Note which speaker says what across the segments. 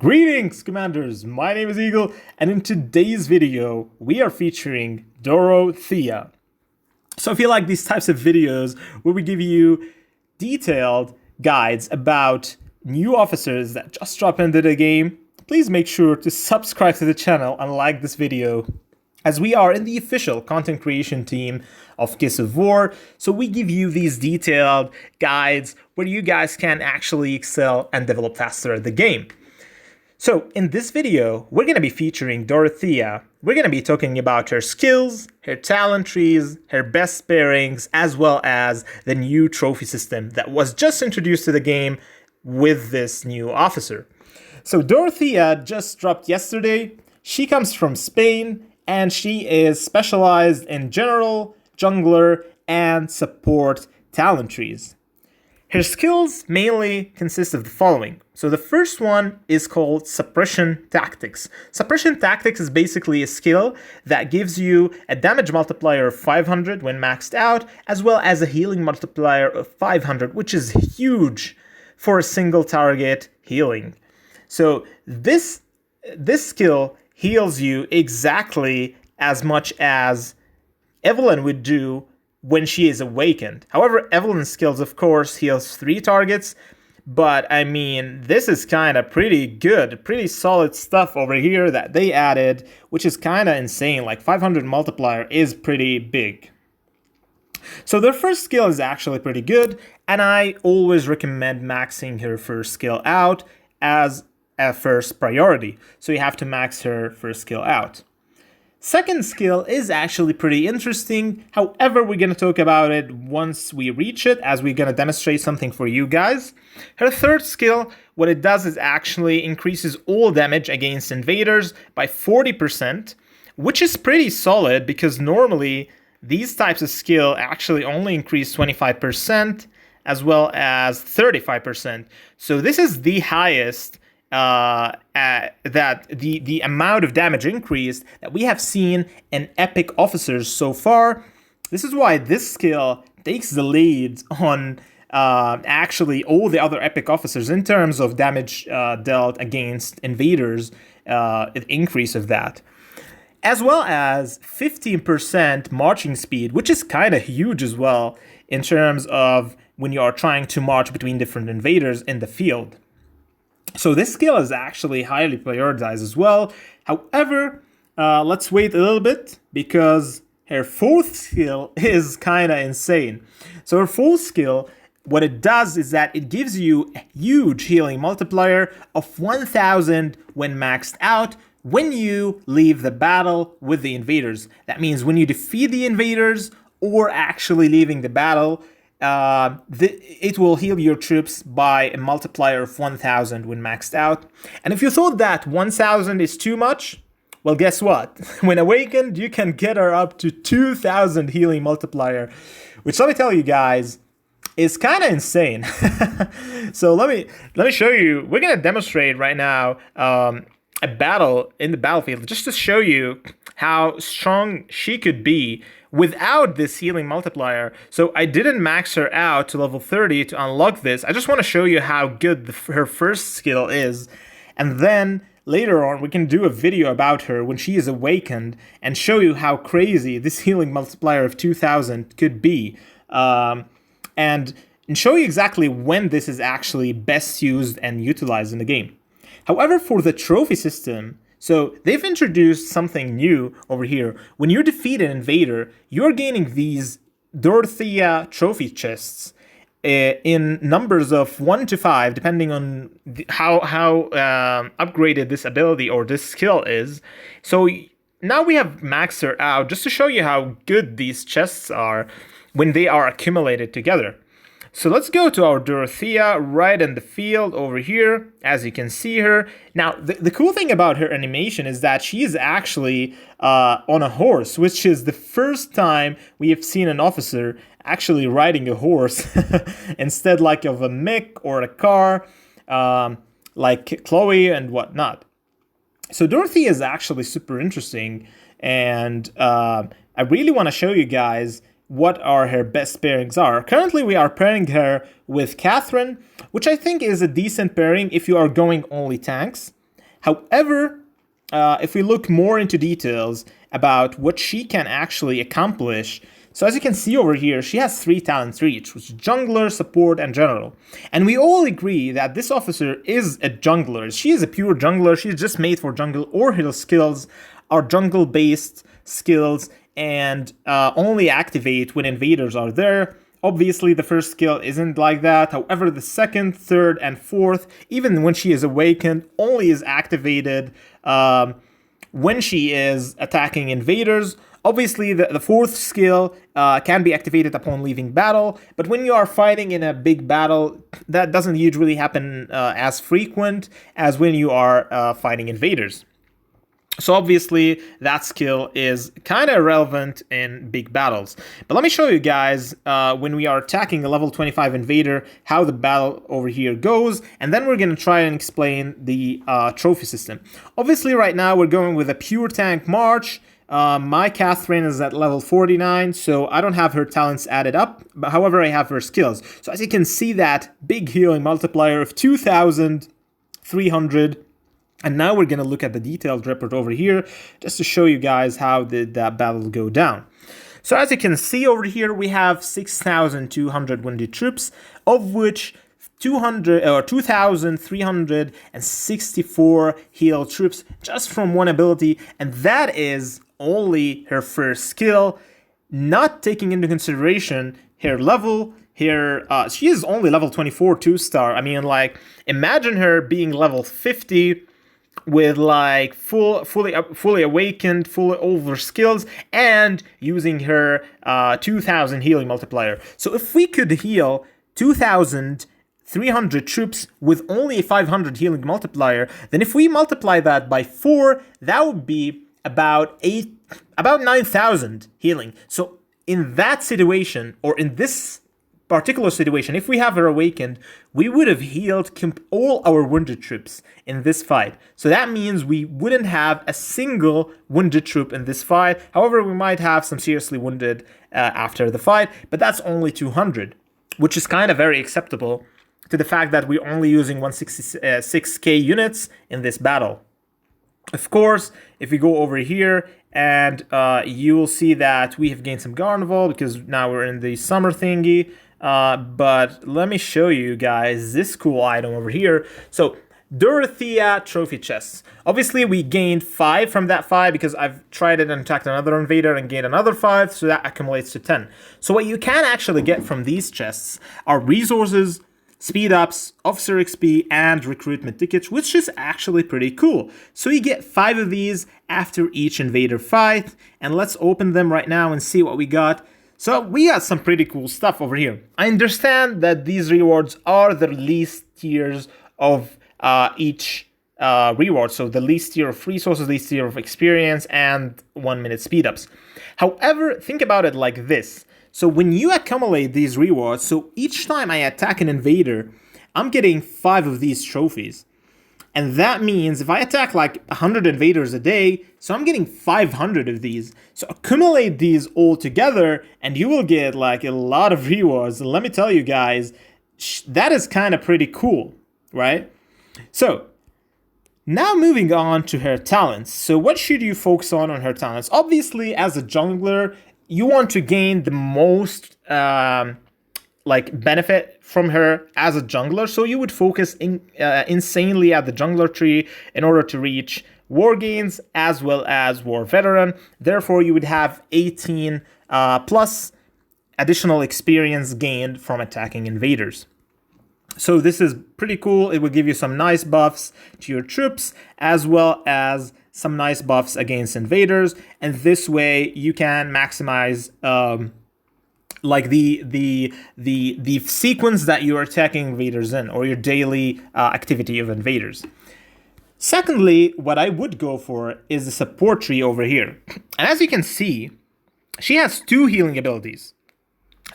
Speaker 1: Greetings, Commanders! My name is Eagle, and in today's video, we are featuring Dorothea. So if you like these types of videos where we give you detailed guides about new officers that just drop into the game, please make sure to subscribe to the channel and like this video, as we are in the official content creation team of Kiss of War. So we give you these detailed guides where you guys can actually excel and develop faster at the game. So in this video, we're going to be featuring Dorothea. We're going to be talking about her skills, her talent trees, her best pairings, as well as the new trophy system that was just introduced to the game with this new officer. So Dorothea just dropped yesterday. She comes from Spain, and she is specialized in general, jungler, and support talent trees. Her skills mainly consist of the following. So the first one is called Suppression Tactics. Suppression Tactics is basically a skill that gives you a damage multiplier of 500 when maxed out, as well as a healing multiplier of 500, which is huge for a single target healing. So this skill heals you exactly as much as Evelyn would do when she is awakened. However, Evelyn's skills, of course, heals 3 targets, but I mean, this is kind of pretty good, pretty solid stuff over here that they added, which is kind of insane. Like 500 multiplier is pretty big. So their first skill is actually pretty good, and I always recommend maxing her first skill out as a first priority. So you have to max her first skill out. Second skill is actually pretty interesting. However, we're going to talk about it once we reach it, as we're going to demonstrate something for you guys. Her third skill, what it does is actually increases all damage against invaders by 40%, which is pretty solid because normally these types of skill actually only increase 25% as well as 35%. So this is the highest that the amount of damage increased that we have seen in epic officers so far. This is why this skill takes the lead on actually all the other epic officers in terms of damage dealt against invaders, an increase of that. As well as 15% marching speed, which is kind of huge as well in terms of when you are trying to march between different invaders in the field. So this skill is actually highly prioritized as well. However, let's wait a little bit because her fourth skill is kind of insane. So her fourth skill, what it does is that it gives you a huge healing multiplier of 1000 when maxed out when you leave the battle with the invaders. That means when you defeat the invaders or actually leaving the battle, it will heal your troops by a multiplier of 1000 when maxed out. And if you thought that 1000 is too much, well, guess what? When awakened, you can get her up to 2000 healing multiplier, which, let me tell you guys, is kind of insane. So let me show you. We're gonna demonstrate right now a battle in the battlefield just to show you how strong she could be without this healing multiplier. So I didn't max her out to level 30 to unlock this. I just want to show you how good her first skill is. And then later on, we can do a video about her when she is awakened and show you how crazy this healing multiplier of 2000 could be. And show you exactly when this is actually best used and utilized in the game. However, for the trophy system, so they've introduced something new over here. When you defeat an invader, you're gaining these Dorothea trophy chests in numbers of 1 to 5, depending on how upgraded this ability or this skill is. So now we have maxed her out just to show you how good these chests are when they are accumulated together. So let's go to our Dorothea right in the field over here, as you can see her. Now, the cool thing about her animation is that she is actually on a horse, which is the first time we have seen an officer actually riding a horse instead like of a mech or a car, like Chloe and whatnot. So Dorothea is actually super interesting, and I really want to show you guys what are her best pairings are. Currently, we are pairing her with Catherine, which I think is a decent pairing if you are going only tanks. However, if we look more into details about what she can actually accomplish, so as you can see over here, she has 3 talents each, which is jungler, support, and general. And we all agree that this officer is a jungler. She is a pure jungler. She's just made for jungle, or her skills are jungle-based skills and only activate when invaders are there. Obviously, the first skill isn't like that. However, the second, third, and fourth, even when she is awakened, only is activated when she is attacking invaders. Obviously, the fourth skill can be activated upon leaving battle, but when you are fighting in a big battle, that doesn't usually happen as frequent as when you are fighting invaders. So obviously, that skill is kind of irrelevant in big battles. But let me show you guys, when we are attacking a level 25 invader, how the battle over here goes, and then we're going to try and explain the trophy system. Obviously, right now, we're going with a pure tank March. My Catherine is at level 49, so I don't have her talents added up, but however, I have her skills. So as you can see, that big healing multiplier of 2,300. And now we're going to look at the detailed report over here, just to show you guys how did that battle go down. So as you can see over here, we have 6,200 wounded troops, of which 2,364 healed troops just from one ability, and that is only her first skill, not taking into consideration her level. Here, she is only level 24 2-star. I mean, like, imagine her being level 50 with like fully awakened, fully over skills, and using her 2,000 healing multiplier. So if we could heal 2,300 troops with only a 500 healing multiplier, then if we multiply that by 4, that would be about 9,000 healing. So in that situation, or in this particular situation, if we have her awakened, we would have healed all our wounded troops in this fight. So that means we wouldn't have a single wounded troop in this fight. However, we might have some seriously wounded after the fight, but that's only 200, which is kind of very acceptable to the fact that we're only using 166k units in this battle. Of course, if we go over here, and you will see that we have gained some Garnival because now we're in the summer thingy. But let me show you guys this cool item over here. So Dorothea trophy chests. Obviously, we gained 5 from that 5 because I've tried it and attacked another invader and gained another 5, so that accumulates to 10. So what you can actually get from these chests are resources, speed ups, officer XP, and recruitment tickets, which is actually pretty cool. So you get 5 of these after each invader fight, and let's open them right now and see what we got. So we got some pretty cool stuff over here. I understand that these rewards are the least tiers of each reward. So the least tier of resources, least tier of experience, and 1-minute speed ups. However, think about it like this. So when you accumulate these rewards, so each time I attack an invader, I'm getting 5 of these trophies. And that means if I attack like 100 invaders a day, so I'm getting 500 of these. So accumulate these all together and you will get like a lot of rewards. And let me tell you guys, that is kind of pretty cool, right? So now moving on to her talents. So what should you focus on her talents? Obviously, as a jungler, you want to gain the most benefit from her as a jungler, so you would focus insanely at the jungler tree in order to reach war gains as well as war veteran. Therefore, you would have 18 plus additional experience gained from attacking invaders. So this is pretty cool. It will give you some nice buffs to your troops as well as some nice buffs against invaders, and this way you can maximize like the sequence that you're attacking invaders in, or your daily activity of invaders. Secondly, what I would go for is the support tree over here. And as you can see, she has 2 healing abilities.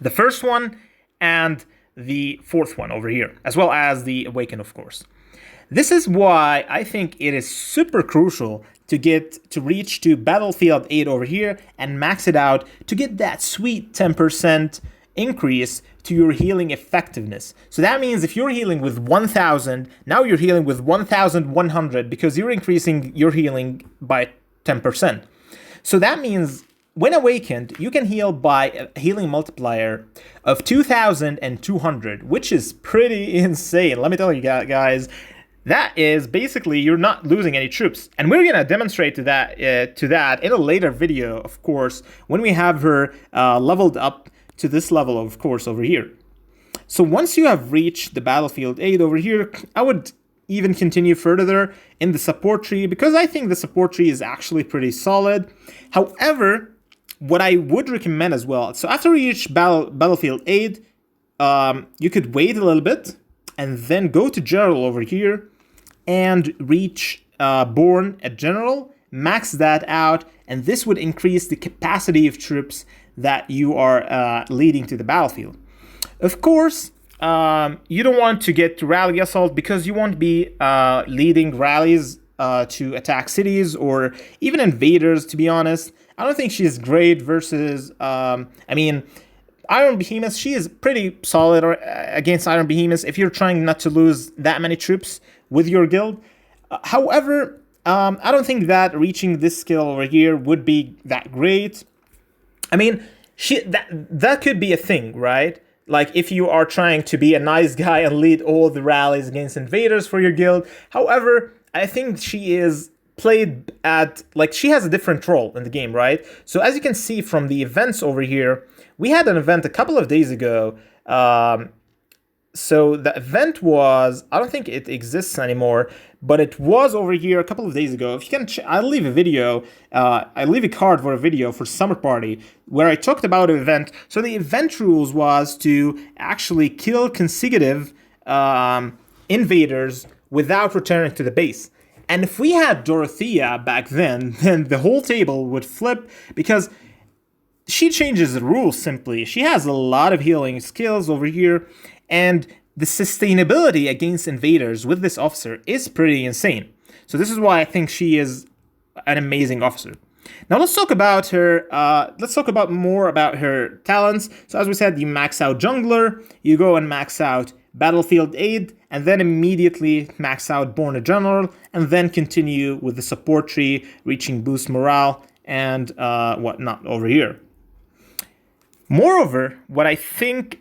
Speaker 1: The first one and the fourth one over here, as well as the Awaken, of course. This is why I think it is super crucial to reach to Battlefield 8 over here and max it out to get that sweet 10% increase to your healing effectiveness. So that means if you're healing with 1000, now you're healing with 1100 because you're increasing your healing by 10%. So that means when awakened, you can heal by a healing multiplier of 2200, which is pretty insane. Let me tell you guys, that is basically you're not losing any troops. And we're gonna demonstrate to that in a later video, of course, when we have her leveled up to this level, of course, over here. So once you have reached the battlefield 8 over here, I would even continue further in the support tree because I think the support tree is actually pretty solid. However, what I would recommend as well, so after you reach battlefield 8, you could wait a little bit and then go to general over here and reach born at general, max that out, and this would increase the capacity of troops that you are leading to the battlefield. Of course, you don't want to get to rally assault because you won't be leading rallies to attack cities or even invaders, to be honest. I don't think she's great versus, Iron Behemoth. She is pretty solid against Iron Behemoth if you're trying not to lose that many troops with your guild. However, I don't think that reaching this skill over here would be that great. I mean, that could be a thing, right? Like if you are trying to be a nice guy and lead all the rallies against invaders for your guild. However, I think she is played at, like, she has a different role in the game, right? So as you can see from the events over here, we had an event a couple of days ago. So the event was, I don't think it exists anymore, but it was over here a couple of days ago. If you can, I'll leave a video, I leave a card for a video for Summer Party where I talked about an event. So the event rules was to actually kill consecutive invaders without returning to the base. And if we had Dorothea back then the whole table would flip because she changes the rules simply. She has a lot of healing skills over here, and the sustainability against invaders with this officer is pretty insane. So this is why I think she is an amazing officer. Now let's talk about her. Let's talk about more about her talents. So as we said, you max out jungler, you go and max out battlefield aid, and then immediately max out born a general, and then continue with the support tree, reaching boost morale and whatnot over here. Moreover, what I think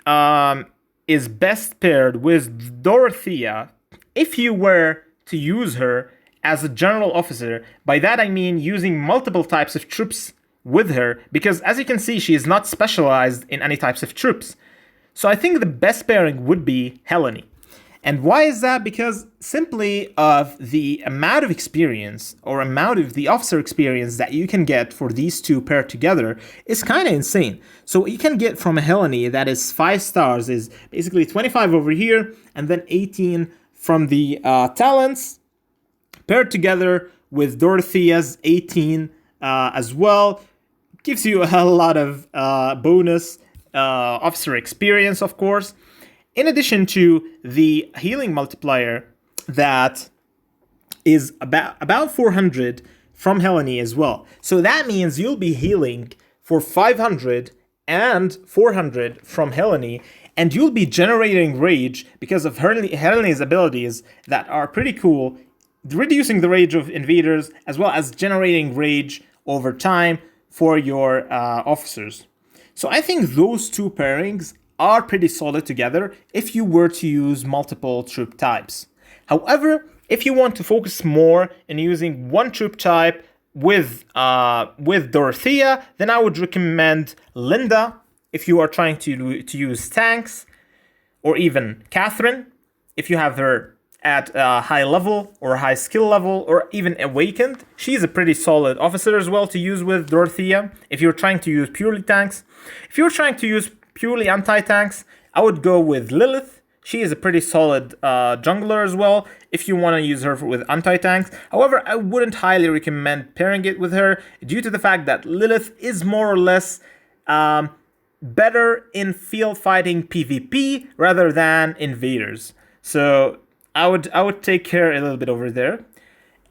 Speaker 1: is best paired with Dorothea, if you were to use her as a general officer, by that I mean using multiple types of troops with her, because as you can see, she is not specialized in any types of troops. So I think the best pairing would be Helene. And why is that? Because simply of the amount of experience or amount of the officer experience that you can get for these two paired together is kind of insane. So what you can get from a Helene that is 5 stars is basically 25 over here and then 18 from the talents paired together with Dorothea's 18 as well. Gives you a lot of bonus officer experience, of course. In addition to the healing multiplier that is about 400 from Helene as well. So that means you'll be healing for 500 and 400 from Helene, and you'll be generating rage because of Helene's abilities that are pretty cool, reducing the rage of invaders as well as generating rage over time for your officers. So I think those two pairings are pretty solid together if you were to use multiple troop types. However, if you want to focus more in using one troop type with Dorothea, then I would recommend Linda if you are trying to use tanks, or even Catherine if you have her at a high level or high skill level, or even awakened. She's a pretty solid officer as well to use with Dorothea if you're trying to use purely tanks. If you're trying to use purely anti-tanks, I would go with Lilith. She is a pretty solid jungler as well if you want to use her with anti-tanks. However, I wouldn't highly recommend pairing it with her due to the fact that Lilith is more or less better in field fighting PvP rather than invaders. So I would take her a little bit over there.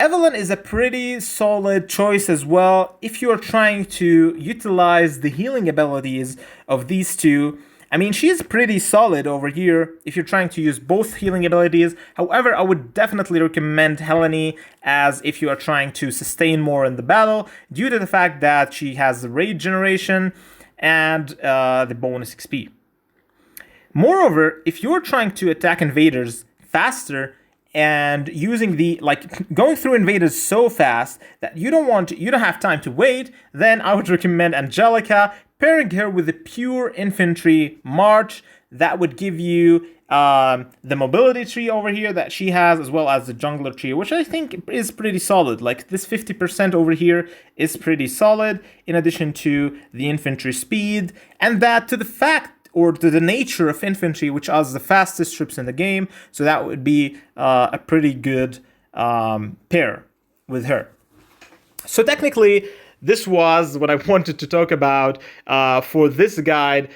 Speaker 1: Evelyn is a pretty solid choice as well if you are trying to utilize the healing abilities of these two I mean, she's pretty solid over here if you're trying to use both healing abilities. However, I would definitely recommend Helene as if you are trying to sustain more in the battle, due to the fact that she has the rage generation and the bonus XP. Moreover, if you're trying to attack invaders faster and using the, like, going through invaders so fast that you don't have time to wait, then I would recommend Angelica, pairing her with the pure infantry march. That would give you the mobility tree over here that she has, as well as the jungler tree, which I think is pretty solid. Like, this 50% over here is pretty solid, in addition to the infantry speed, and that to the fact or to the nature of infantry, which are the fastest troops in the game. So that would be a pretty good pair with her. So technically, this was what I wanted to talk about for this guide.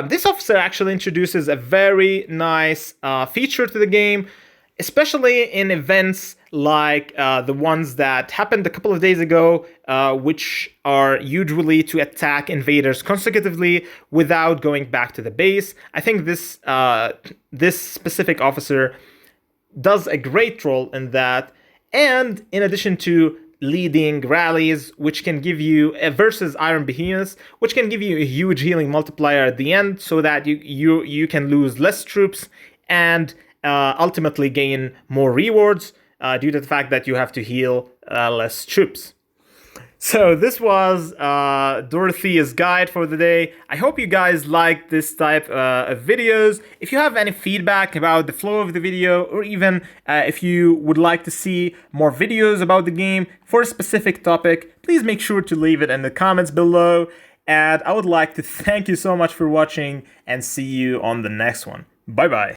Speaker 1: This officer actually introduces a very nice feature to the game, especially in events like the ones that happened a couple of days ago, which are usually to attack invaders consecutively without going back to the base. I think this specific officer does a great role in that, and in addition to leading rallies, which can give you versus Iron Behemoths, which can give you a huge healing multiplier at the end, so that you can lose less troops and ultimately gain more rewards due to the fact that you have to heal less troops. So this was Dorothea's guide for the day. I hope you guys liked this type of videos. If you have any feedback about the flow of the video, or even if you would like to see more videos about the game for a specific topic, please make sure to leave it in the comments below. And I would like to thank you so much for watching, and see you on the next one. Bye bye.